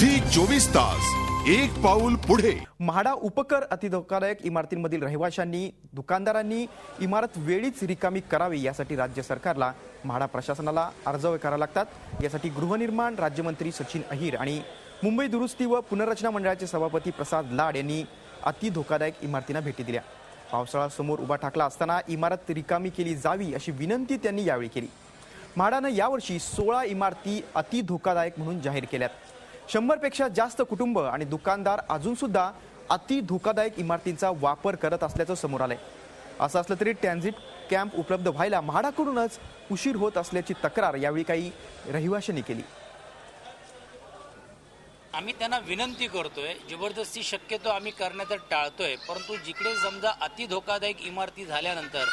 Zee 24 तास एक पाऊल पुढे। म्हाडा उपकर अतिधोकादायक इमारतींमधील रहिवाशांनी दुकानदारांनी इमारत वेळीच रिकामी करावी यासाठी राज्य सरकारला म्हाडा प्रशासनाला अर्ज करावे लागतात। यासाठी गृहनिर्माण राज्यमंत्री सचिन अहिर आणि मुंबई दुरुस्ती व पुनर्रचना मंडळाचे सभापती प्रसाद लाड यांनी अतिधोकादायक इमारतींना भेटी दिल्या। पावसाळा समोर उभा ठाकला असताना इमारत रिकामी केली जावी अशी विनंती त्यांनी यावेळी केली। म्हाडानं यावर्षी 16 इमारती अतिधोकादायक म्हणून जाहीर केल्यात। 100 पेक्षा जास्त कुटुंब आणि दुकानदार अजून सुद्धा अति धोकादायक इमारतींचा वापर करत असल्याचं समोर आलंय। असं असलं तरी ट्रान्झिट कॅम्प उपलब्ध व्हायला म्हाडाकडूनच उशीर होत असल्याची तक्रार यावेळी काही रहिवाशांनी केली। आम्ही त्यांना विनंती करतोय, जबरदस्ती शक्यतो आम्ही करण्याचं टाळतोय, परंतु जिकडे समजा अति धोकादायक इमारती झाल्यानंतर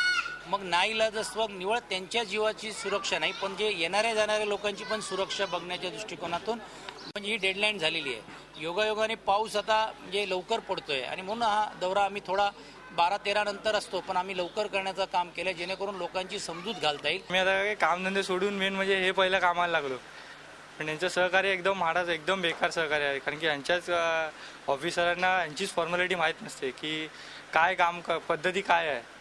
मग नाईलाजास्तव निवळ त्यांच्या जीवाची सुरक्षा नाही पण जे येणाऱ्या जाणाऱ्या लोकांची पण सुरक्षा बघण्याच्या दृष्टिकोनातून म्हणजे ही डेडलाईन झालेली आहे। योगायोगाने पाऊस आता म्हणजे लवकर पडतोय आणि म्हणून हा दौरा आम्ही थोडा 12-13 नंतर असतो पण आम्ही लवकर करण्याचं काम केलं जेणेकरून लोकांची समजूत घालता येईल। मी आता कामधंदे सोडून मेन म्हणजे हे पहिलं कामाला लागलो, पण यांचं सहकार्य एकदम म्हाडाचं एकदम बेकार सहकार्य आहे। कारण की यांच्याच ऑफिसरांना यांचीच फॉर्मॅलिटी माहीत नसते की काय काम पद्धती काय आहे।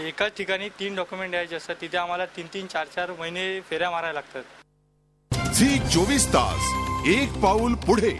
एकाच ठिकाणी 3 डॉक्युमेंट द्यायचे असतात, तिथे आम्हाला 3-3, 4-4 महिने फेऱ्या मारायला लागतात। झी 24 तास एक पाऊल पुढे।